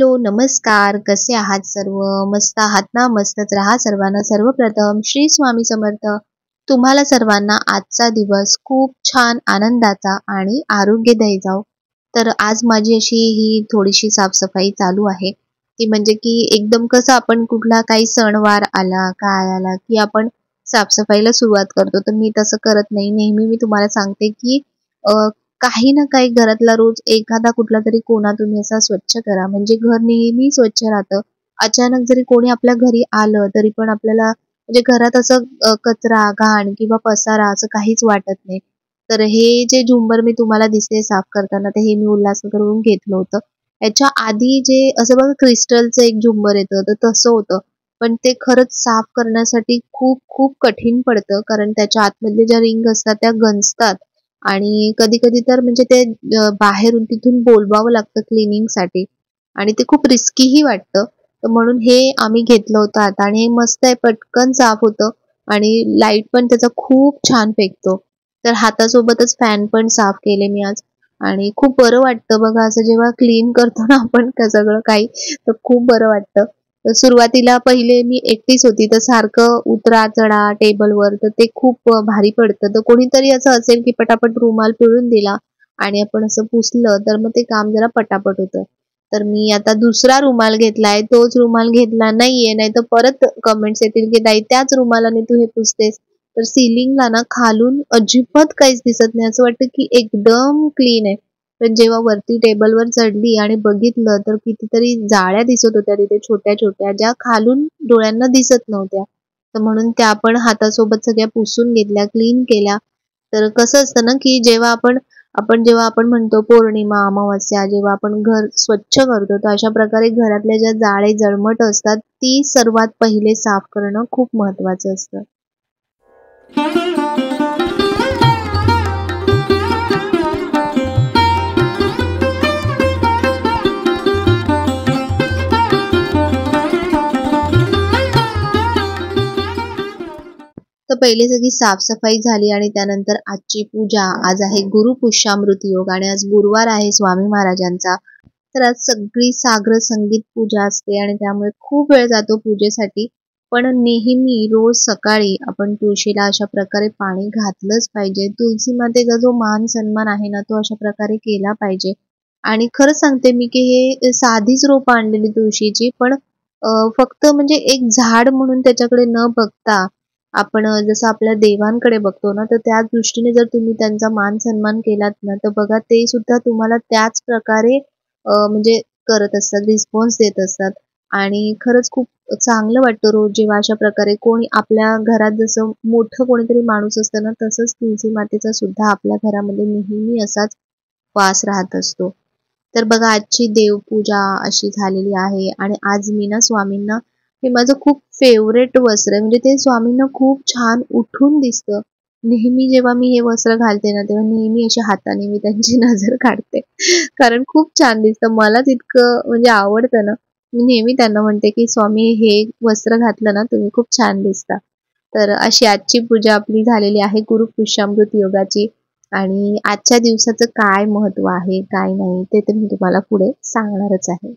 Hello, नमस्कार. कसे आहात सर्व? मस्त आहात ना? मस्तच राहा सर्वांना. सर्वप्रथम श्री स्वामी समर्थ. तुम्हाला सर्वांना आजचा दिवस खूप छान आनंदाचा आणि आरोग्यदायी जाओ. तर आज माझी अशी ही थोडीशी साफसफाई चालू आहे. ती म्हणजे की एकदम कसं आपण कुठला काही सणवार आला, काय आला, की आपण साफसफाईला सुरुवात करतो. तर मी तसं करत नाही. नेहमी मी तुम्हाला सांगते की अ, काही ना काही घरातला रोज एखादा कुठला तरी कोना तुम्ही असा स्वच्छ करा, म्हणजे घर नेहमी स्वच्छ राहतं. अचानक जरी कोणी आपल्या घरी आलं तरी पण आपल्याला म्हणजे घरात असं कचरा, घाण किंवा पसारा असं काहीच वाटत नाही. तर हे जे झुंबर मी तुम्हाला दिसते साफ करताना, तर हे मी उल्हासनगरहून घेतलं होतं. याच्या आधी जे असं बघा क्रिस्टलचं एक झुंबर येतं, तर तसं होतं. पण ते खरंच साफ करण्यासाठी खूप खूप कठीण पडतं, कारण त्याच्या आतमधले ज्या रिंग असतात त्या गंजतात. आणि कधी-कधी तर म्हणजे ते बाहेरून तिथून बोलवावं लागतं क्लिनिंगसाठी आणि ते खूप रिस्कीही वाटतं. तर म्हणून हे आम्ही घेतलं होतं आता आणि हे मस्त आहे, पटकन साफ होतं आणि लाईट पण त्याचा खूप छान पेटतो. तर हातासोबतच फॅन पण साफ केले मी आज आणि खूप बरं वाटतं बघा असं जेव्हा क्लीन करतो ना आपण सगळं काही, तर खूप बरं वाटतं. तर सुरुवातीला पहिले मी एकटीच होती, तर सारखं उतरा चढा टेबलवर, तर ते खूप भारी पडतं. तर कोणीतरी असं असेल की पटापट रुमाल पिळून दिला आणि आपण असं पुसलं, तर मग ते काम जरा पटापट होतं. तर मी आता दुसरा रुमाल घेतलाय, तोच रुमाल घेतला नाहीये, नाहीतर परत कमेंट्स येतील की ताई त्याच रुमालाने तू हे पुसतेस. तर सीलिंगला ना खालून अजिबात काहीच दिसत नाही. असं वाटतं की एकदम क्लीन आहे. पण जेव्हा वरती टेबलवर चढली आणि बघितलं, तर कितीतरी जाळ्या दिसत होत्या तिथे छोट्या-छोट्या, ज्या खालून डोळ्यांना दिसत नव्हत्या. तर म्हणून त्या पण हातासोबत सगळ्या पुसून घेतल्या, क्लीन केल्या. तर कसं असतं ना, की जेव्हा आपण म्हणतो पौर्णिमा, अमावास्या, जेव्हा आपण घर स्वच्छ करतो, तर अशा प्रकारे घरातल्या ज्या जाळे, जळमट असतात, ती सर्वात पहिले साफ करणं खूप महत्त्वाचं असतं. तर पहिले सगळी साफसफाई झाली आणि त्यानंतर आजची पूजा. आज आहे गुरुपुष्यामृत योग आणि आज गुरुवार आहे स्वामी महाराजांचा. तर आज सगळी साग्र संगीत पूजा असते आणि त्यामुळे खूप वेळ जातो पूजेसाठी. पण नेहमी रोज सकाळी आपण तुळशीला अशा प्रकारे पाणी घातलंच पाहिजे. तुळशी मातेचा जो मान सन्मान आहे ना, तो अशा प्रकारे केला पाहिजे. आणि खरं सांगते मी की हे साधीच रोपं आणलेली तुळशीची, पण फक्त म्हणजे एक झाड म्हणून त्याच्याकडे न बघता आपण जसं आपल्या देवांकडे बघतो ना, तर त्या दृष्टीने जर तुम्ही त्यांचा मान सन्मान केलात ना, तर बघा ते सुद्धा तुम्हाला त्याच प्रकारे म्हणजे करत असतात, रिस्पॉन्स देत असतात. आणि खरंच खूप चांगलं वाटतं रोज जेव्हा अशा प्रकारे कोणी आपल्या घरात जसं मोठं कोणीतरी माणूस असतं ना, तसंच तुळशी मातेचा सुद्धा आपल्या घरामध्ये नेहमी असाच वास राहत असतो. तर बघा आजची देवपूजा अशी झालेली आहे आणि आज मी ना स्वामींना हे माझं खूप फेवरेट वस्त्र आहे. म्हणजे ते स्वामींना खूप छान उठून दिसतं. नेहमी जेव्हा मी हे वस्त्र घालते ना, तेव्हा नेहमी अशा हाताने मी त्यांची नजर काढते. कारण खूप छान दिसतं. मलाच इतकं म्हणजे आवडतं ना, मी नेहमी त्यांना म्हणते, की "स्वामी हे वस्त्र घातलं ना, तुम्ही खूप छान दिसता." तर अशी आजची पूजा आपली झालेली आहे गुरुपुष्यामृत योगाची. आणि आजच्या दिवसाचं काय महत्त्व आहे, काय नाही, ते तर मी तुम्हाला पुढे सांगणारच आहे.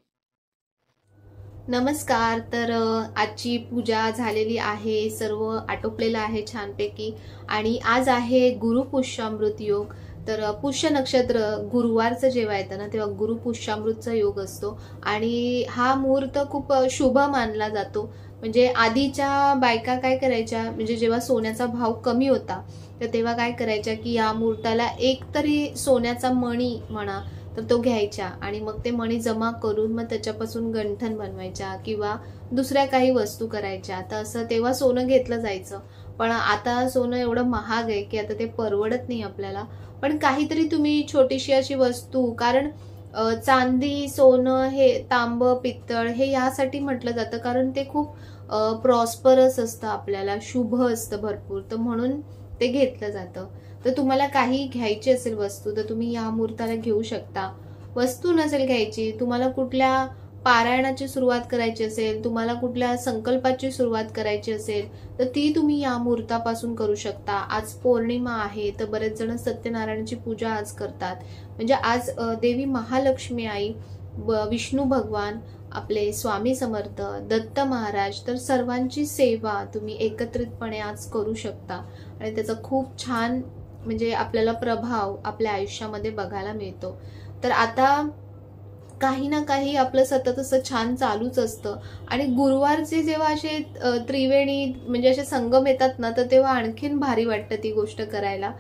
नमस्कार. तर आजची पूजा झालेली आहे, सर्व आटोपलेलं आहे छानपैकी आणि आज आहे गुरुपुष्यामृत योग. तर पुष्य नक्षत्र गुरुवारचं जेव्हा येतं ना, तेव्हा गुरुपुष्यामृतचा योग असतो आणि हा मुहूर्त खूप शुभ मानला जातो. म्हणजे आधीच्या बायका काय करायच्या, म्हणजे जेव्हा सोन्याचा भाव कमी होता, तर तेव्हा काय करायच्या की या मुहूर्ताला एक तरी सोन्याचा मणी म्हणा, तर तो घ्यायच्या आणि मग ते मणी जमा करून मग त्याच्यापासून गंठण बनवायच्या किंवा दुसऱ्या काही वस्तू करायच्या. तर असं तेव्हा सोनं घेतलं जायचं. पण आता सोनं एवढं महाग आहे की आता ते परवडत नाही आपल्याला. पण काहीतरी तुम्ही छोटीशी अशी वस्तू, कारण चांदी, सोनं, हे तांब, पित्तळ हे यासाठी म्हटलं जातं कारण ते खूप प्रॉस्परस असतं, आपल्याला शुभ असतं भरपूर, तर म्हणून ते घेतलं जातं. तर तुम्हाला काही घ्यायची असेल वस्तू, तर तुम्ही या मुहूर्ताला घेऊ शकता. वस्तू नसेल घ्यायची, तुम्हाला कुठल्या पारायणाची सुरुवात करायची असेल, तुम्हाला कुठल्या संकल्पाची सुरुवात करायची असेल, तर ती तुम्ही या मुहूर्तापासून करू शकता. आज पौर्णिमा आहे, तर बरेच जण सत्यनारायणाची पूजा आज करतात. म्हणजे आज देवी महालक्ष्मी आई विष्णू भगवान, आपले स्वामी समर्थ, दत्त महाराज, तर सर्वांची सेवा तुम्ही एकत्रितपणे आज करू शकता आणि त्याचा खूप छान म्हणजे आपल्याला प्रभाव आपल्या आयुष्यामध्ये बघायला मिळतो. तर आता काही ना काही आपलं सतत असं छान चालूच असतं आणि गुरुवारचे जेव्हा असे त्रिवेणी म्हणजे असे संगम येतात ना, तर तेव्हा आणखीन भारी वाटतं ती गोष्ट करायला.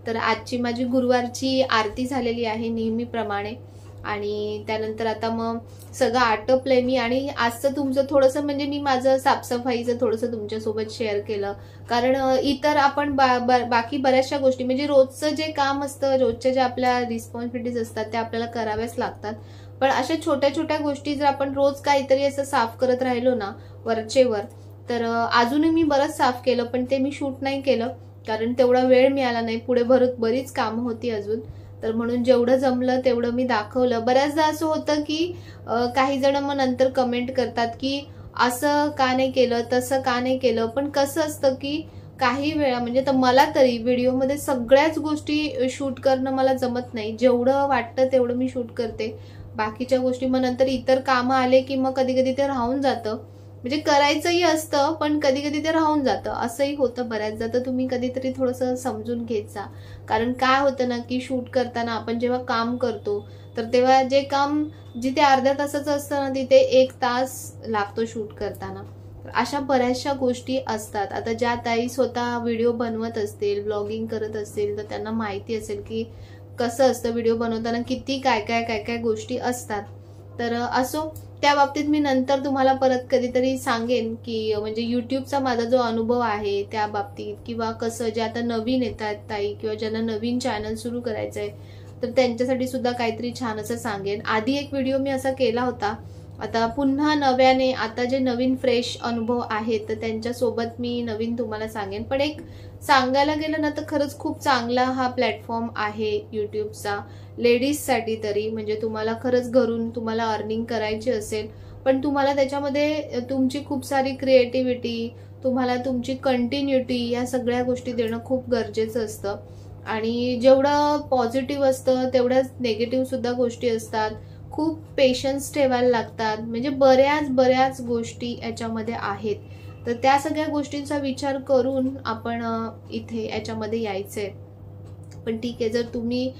तर आजची माझी गुरुवारची आरती झालेली आहे नेहमीप्रमाणे आणि त्यानंतर आता मग सगळं आटोपलंय मी आणि आजचं तुमचं थोडंसं म्हणजे मी माझं साफसफाईचं थोडंसं तुमच्यासोबत शेअर केलं, कारण इतर आपण बाकी बऱ्याचशा गोष्टी म्हणजे रोजचं जे काम असतं, रोजच्या ज्या आपल्या रिस्पॉन्सिबिलिटीज असतात त्या आपल्याला कराव्याच लागतात. पण अशा छोट्या छोट्या गोष्टी जर आपण रोज काहीतरी असं साफ करत राहिलो ना वरचेवर, तर अजूनही मी बरंच साफ केलं, पण ते मी शूट नाही केलं कारण तेवढा वेळ मिळाला नाही. पुढे बरीच कामं होती अजून, तर म्हणून जेवढं जमलं तेवढं मी दाखवलं. बऱ्याचदा असं होतं की काही जण मग नंतर कमेंट करतात की असं का नाही केलं, तसं का नाही केलं. पण कसं असतं की काही वेळा म्हणजे तर मला तरी व्हिडिओमध्ये सगळ्याच गोष्टी शूट करणं मला जमत नाही. जेवढं वाटतं तेवढं मी शूट करते, बाकीच्या गोष्टी मग नंतर इतर कामं आले की मग कधी कधी ते राहून जातं. म्हणजे करायचंही असतं पण कधी कधी ते राहून जातं, असंही होतं बऱ्याचदा. तर तुम्ही कधीतरी थोडंसं समजून घेत जा, कारण काय होतं ना की शूट करताना आपण जेव्हा काम करतो तर तेव्हा जे काम जिथे अर्ध्या तासाचं असतं ना तिथे 1 तास लागतो शूट करताना. तर अशा बऱ्याचशा गोष्टी असतात. आता ज्या ताई स्वतः व्हिडिओ बनवत असतील, ब्लॉगिंग करत असतील, तर त्यांना माहिती असेल की कसं असतं व्हिडिओ बनवताना, किती काय काय काय काय गोष्टी असतात. तर असो, त्या बाबतीत मी नंतर तुम्हाला परत कधीतरी सांगेन की म्हणजे युट्यूबचा माझा जो अनुभव आहे त्या बाबतीत, किंवा कसं जे आता नवीन येतात ताई किंवा ज्यांना नवीन चॅनल सुरू करायचंय तर त्यांच्यासाठी सुद्धा काहीतरी छान असं सांगेन. आधी एक व्हिडिओ मी असा केला होता, आता पुन्हा नव्याने आता जे नवीन फ्रेश अनुभव आहेत तर त्यांच्यासोबत मी नवीन तुम्हाला सांगेन. पण एक सांगायला गेलं ना तर खरंच खूप चांगला हा प्लॅटफॉर्म आहे युट्यूबचा लेडीजसाठी तरी. म्हणजे तुम्हाला खरंच घरून तुम्हाला अर्निंग करायची असेल पण तुम्हाला त्याच्यामध्ये तुमची खूप सारी क्रिएटिव्हिटी, तुम्हाला तुमची कंटिन्युटी या सगळ्या गोष्टी देणं खूप गरजेचं असतं. आणि जेवढं पॉझिटिव्ह असतं तेवढ्याच निगेटिव्ह सुद्धा गोष्टी असतात. खूप पेशन्स ठेवायला लागतात, म्हणजे बऱ्याच गोष्टी याच्यामध्ये आहेत. तर त्या सगळ्या गोष्टींचा विचार करून आपण इथे याच्यामध्ये यायचंय. पण ठीक आहे, जर तुम्ही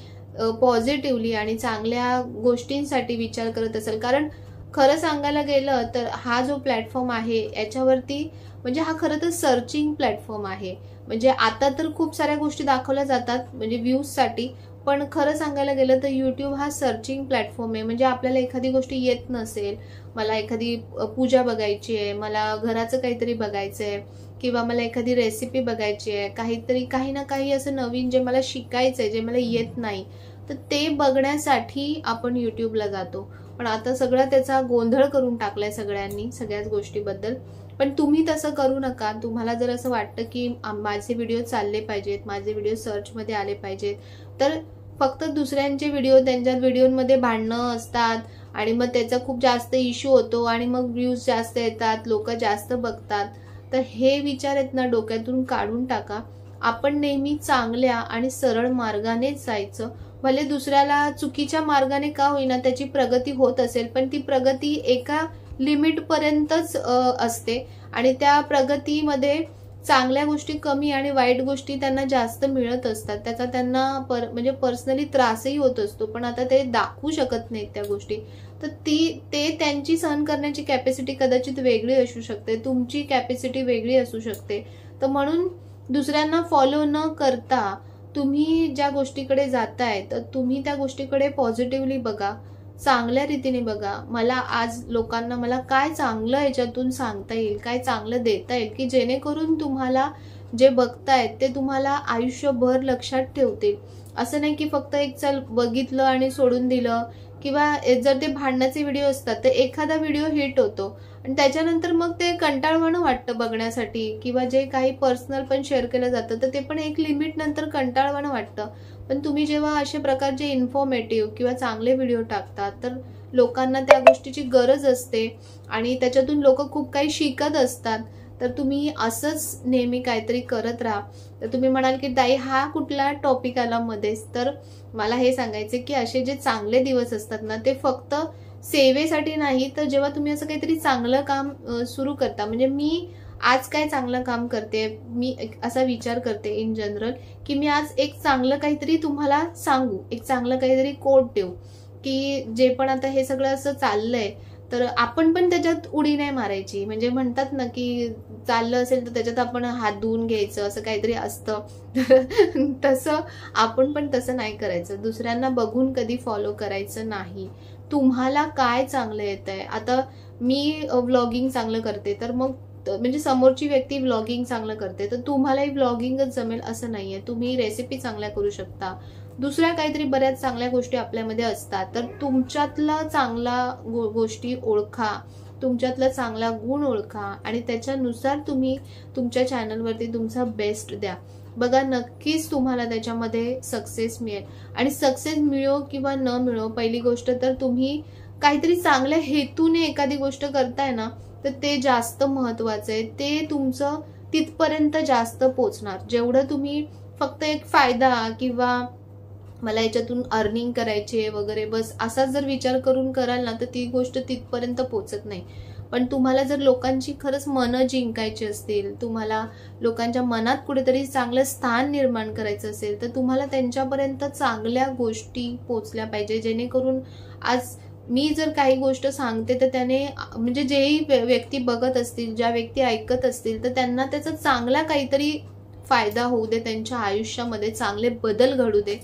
पॉझिटिव्हली आणि चांगल्या गोष्टींसाठी विचार करत असाल, कारण खरं सांगायला गेलं तर हा जो प्लॅटफॉर्म आहे याच्यावरती म्हणजे हा खरं तर सर्चिंग प्लॅटफॉर्म आहे. म्हणजे आता तर खूप साऱ्या गोष्टी दाखवल्या जातात म्हणजे व्ह्यूजसाठी, पण खरं सांगायला गेलं तर युट्यूब हा सर्चिंग प्लॅटफॉर्म आहे. म्हणजे आपल्याला एखादी गोष्ट येत नसेल, मला एखादी पूजा बघायची आहे, मला घराचं काहीतरी बघायचं आहे, किंवा मला एखादी रेसिपी बघायची आहे, काहीतरी काही ना काही असं नवीन जे मला शिकायचं आहे, जे मला येत नाही, तर ते बघण्यासाठी आपण युट्यूबला जातो. पण आता सगळं त्याचा गोंधळ करून टाकलाय सगळ्यांनी सगळ्याच गोष्टीबद्दल. पण तुम्ही तसं करू नका. तुम्हाला जर असं वाटतं की माझे व्हिडिओ चालले पाहिजेत, माझे व्हिडिओ सर्चमध्ये आले पाहिजेत, तर फक्त दुसऱ्यांचे व्हिडिओ, त्यांच्या व्हिडिओमध्ये भांडणं असतात आणि मग त्याचा खूप जास्त इश्यू होतो आणि मग व्ह्यूज जास्त येतात, लोक जास्त बघतात. तर हे विचार आहेत ना डोक्यातून काढून टाका. आपण नेहमी चांगल्या आणि सरळ मार्गानेच जायचं. भले दुसऱ्याला चुकीच्या मार्गाने का होईना त्याची प्रगती होत असेल, पण ती प्रगती एका लिमिट पर्यंतच असते आणि त्या प्रगतीमध्ये चांगल्या गोष्टी कमी आणि वाईट गोष्टी त्यांना जास्त मिळत असतात. त्याचा त्यांना म्हणजे पर्सनली त्रासही होत असतो, पण आता ते दाखवू शकत नाहीत त्या गोष्टी. तर ते त्यांची सहन करण्याची कॅपॅसिटी कदाचित वेगळी असू शकते, तुमची कॅपॅसिटी वेगळी असू शकते. तर म्हणून दुसऱ्यांना फॉलो न करता तुम्ही ज्या गोष्टीकडे जाताय तर तुम्ही त्या गोष्टीकडे पॉझिटिव्हली बघा, चांगल्या रीतीने बघा. मला आज लोकांना मला काय चांगलं याच्यातून सांगता येईल, काय चांगलं देता येईल की जेणेकरून तुम्हाला जे बघतायत ते तुम्हाला आयुष्यभर लक्षात ठेवतील. असं नाही की फक्त एक चल बघितलं आणि सोडून दिलं, किंवा जर ते भांडणाचे व्हिडिओ असतात तर एखादा व्हिडिओ हिट होतो आणि त्याच्यानंतर मग ते कंटाळवाणं वाटतं बघण्यासाठी, किंवा जे काही पर्सनल पण शेअर केलं जातं तर ते पण एक लिमिट नंतर कंटाळवाणं वाटतं. पण तुम्ही जेव्हा अशा प्रकारचे इन्फॉर्मेटिव्ह किंवा चांगले व्हिडिओ टाकतात तर लोकांना त्या गोष्टीची गरज असते आणि त्याच्यातून लोक खूप काही शिकत असतात. तर तुम्ही असंच नेहमी काहीतरी करत राहा. तर तुम्ही म्हणाल की ताई हा कुठला टॉपिक आला मध्येच, तर मला हे सांगायचं की असे जे चांगले दिवस असतात ना ते फक्त सेवेसाठी नाही, तर जेव्हा तुम्ही असं काहीतरी चांगलं काम सुरू करता, म्हणजे मी आज काय चांगलं काम करते, मी असा विचार करते इन जनरल की मी आज एक चांगलं काहीतरी तुम्हाला सांगू, एक चांगलं काहीतरी कोट देऊ, की जे पण आता हे सगळं असं चाललंय तर आपण पण त्याच्यात उडी नाही मारायची. म्हणजे म्हणतात ना की चाललं असेल तर त्याच्यात आपण हात धुवून घ्यायचं, असं काहीतरी असतं. तसं आपण पण तसं नाही करायचं. दुसऱ्यांना बघून कधी फॉलो करायचं नाही. तुम्हाला काय चांगलं येतंय, आता मी व्लॉगिंग चांगलं करते तर मग म्हणजे समोरची व्यक्ती व्लॉगिंग चांगलं करते तर तुम्हालाही व्लॉगिंगच जमेल असं नाहीये. तुम्ही रेसिपी चांगल्या करू शकता, दुसऱ्या काहीतरी बऱ्याच चांगल्या गोष्टी आपल्यामध्ये असतात. तर तुमच्यातला चांगला गोष्टी ओळखा, तुमच्यातला चांगला गुण ओळखा आणि त्याच्यानुसार तुम्ही तुमच्या चॅनलवरती तुमचा बेस्ट द्या. बघा, नक्कीच तुम्हाला त्याच्यामध्ये सक्सेस मिळेल. आणि सक्सेस मिळो किंवा न मिळो, पहिली गोष्ट तर तुम्ही काहीतरी चांगल्या हेतूने एखादी गोष्ट करताय ना, तर ते जास्त महत्वाचं आहे. ते तुमचं तिथपर्यंत जास्त पोचणार. जेवढं तुम्ही फक्त एक फायदा किंवा मला याच्यातून अर्निंग करायचे वगैरे बस असाच जर विचार करून कराल ना, तर ती गोष्ट तिथपर्यंत पोचत नाही. पण तुम्हाला जर लोकांची खरंच मनं जिंकायची असतील, तुम्हाला लोकांच्या मनात कुठेतरी चांगलं स्थान निर्माण करायचं असेल, तर तुम्हाला त्यांच्यापर्यंत चांगल्या गोष्टी पोचल्या पाहिजे, जेणेकरून आज मी जर काही गोष्ट सांगते तर त्याने म्हणजे जेही व्यक्ती बघत असतील, ज्या व्यक्ती ऐकत असतील, तर त्यांना त्याचा चांगला काहीतरी फायदा होऊ दे, त्यांच्या आयुष्यामध्ये चांगले बदल घडू दे.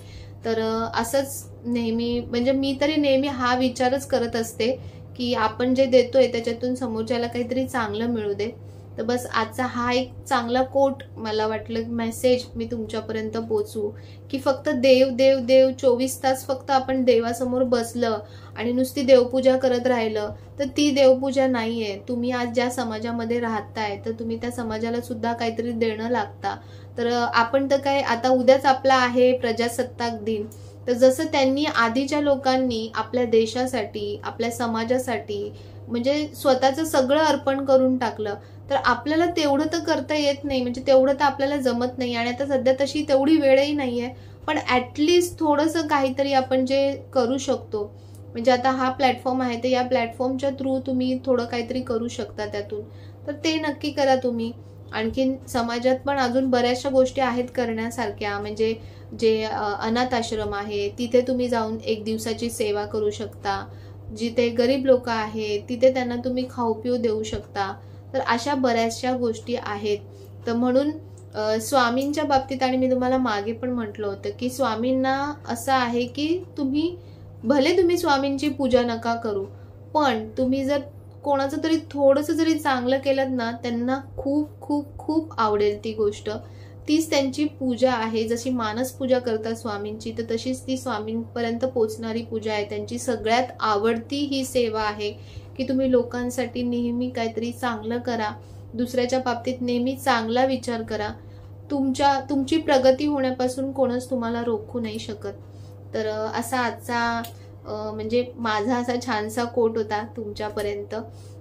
तर असंच नेहमी, म्हणजे मी तरी नेहमी हा विचारच करत असते की आपण जे देतोय त्याच्यातून समोरच्याला काहीतरी चांगलं मिळू दे. तर बस आजचा हा एक चांगला कोट, मला वाटलं मेसेज मी तुमच्यापर्यंत पोचवू, की फक्त देव देव देव 24 तास फक्त आपण देवासमोर बसलं आणि नुसती देवपूजा करत राहिलं तर ती देवपूजा नाहीये. तुम्ही आज ज्या समाजामध्ये राहताय तर तुम्ही त्या समाजाला सुद्धा काहीतरी देणं लागता. तर आपण तर काय, आता उद्याच आपला आहे प्रजासत्ताक दिन, तर जसं त्यांनी आधीच्या लोकांनी आपल्या देशासाठी, आपल्या समाजासाठी म्हणजे स्वतःचं सगळं अर्पण करून टाकलं, तर आपल्याला तेवढं तर करता येत नाही, म्हणजे तेवढं तर आपल्याला जमत नाही. आणि आता सध्या तशी तेवढी वेळही नाहीये, पण ऍटलिस्ट थोडंसं काहीतरी आपण जे करू शकतो, म्हणजे आता हा प्लॅटफॉर्म आहे तर या प्लॅटफॉर्मच्या थ्रू तुम्ही थोडं काहीतरी करू शकता त्यातून, तर ते नक्की करा तुम्ही. आणखीन समाजात पण अजून बऱ्याचशा गोष्टी आहेत करण्यासारख्या, म्हणजे जे अनाथ आश्रम आहे तिथे तुम्ही जाऊन एक दिवसाची सेवा करू शकता. जिथे गरीब लोक आहेत तिथे त्यांना तुम्ही खाऊ पिऊ देऊ शकता. तर अशा बऱ्याचशा गोष्टी आहेत. तर म्हणून स्वामींच्या बाबतीत, आणि मी तुम्हाला मागे पण म्हटलं होतं की स्वामींना असं आहे की भले तुम्ही स्वामींची पूजा नका करू, पण तुम्ही जर कोणाचं तरी थोडंसं जरी चांगलं केलं ना, त्यांना खूप खूप खूप आवडेल ती गोष्ट. तीच त्यांची पूजा आहे. जशी मानस पूजा करतात स्वामींची, तर तशीच ती स्वामींपर्यंत पोचणारी पूजा आहे. त्यांची सगळ्यात आवडती ही सेवा आहे की तुम्ही लोकांसाठी नेहमी काहीतरी चांगलं करा, दुसऱ्याच्या बाबतीत नेहमी चांगला विचार करा. तुमची प्रगती होण्यापासून कोणच तुम्हाला रोखू नाही शकत. तर असा आजचा म्हणजे माझा असा छानसा कोट होता तुमच्यापर्यंत.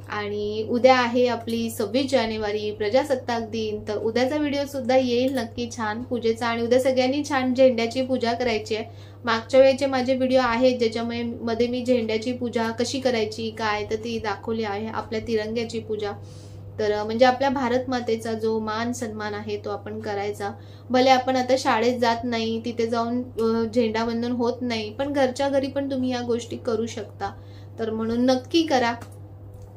आणि उद्या आहे आपली 26 जानेवारी प्रजासत्ताक दिन, तर उद्याचा व्हिडिओ सुद्धा येईल नक्की छान पूजेचा. आणि उद्या सगळ्यांनी छान झेंड्याची पूजा करायची आहे. मागच्या वेळेचे माझे व्हिडिओ आहेत ज्याच्यामध्ये मी झेंड्याची पूजा कशी करायची काय तर ती दाखवली आहे, आपल्या तिरंग्याची पूजा. तर म्हणजे आपल्या भारत मातेचा जो मान सन्मान आहे तो आपण करायचा. भले आपण आता शाळेत जात नाही, तिथे जाऊन झेंडावंदन होत नाही, पण घरच्या घरी पण तुम्ही या गोष्टी करू शकता. तर म्हणून नक्की करा.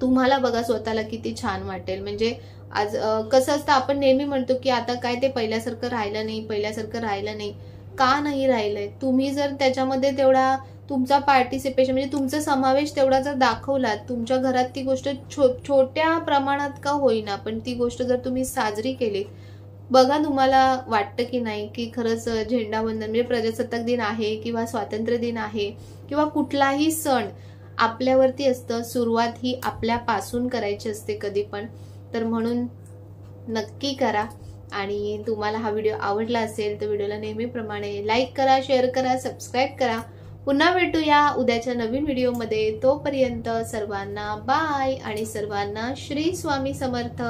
तुम्हाला बघा स्वतःला किती छान वाटेल. म्हणजे आज कसं असतं, आपण नेहमी म्हणतो की आता काय ते पहिल्यासारखं राहिलं नाही. का नाही राहिलंय? तुम्ही जर त्याच्यामध्ये तेवढा तुमचा पार्टिसिपेशन म्हणजे तुमचा समावेश तेवढा जर दाखवला, तुमच्या घरात ती गोष्ट छोट्या प्रमाणात का होईना, पण ती गोष्ट जर तुम्ही साजरी केली, बघा तुम्हाला वाटतं की नाही की खरंच झेंडावंदन म्हणजे प्रजासत्ताक दिन आहे किंवा स्वातंत्र्य दिन आहे किंवा कुठलाही सण आपल्यावरती असतं. सुरुवात ही आपल्यापासून करायची असते कधी पण. तर म्हणून नक्की करा. आणि तुम्हाला हा व्हिडिओ आवडला असेल तर व्हिडिओला नेहमीप्रमाणे लाईक करा, शेअर करा, सबस्क्राईब करा. पुन्हा भेटूया उद्याच्या नवीन व्हिडिओमध्ये. तोपर्यंत सर्वांना बाय आणि सर्वांना श्री स्वामी समर्थ.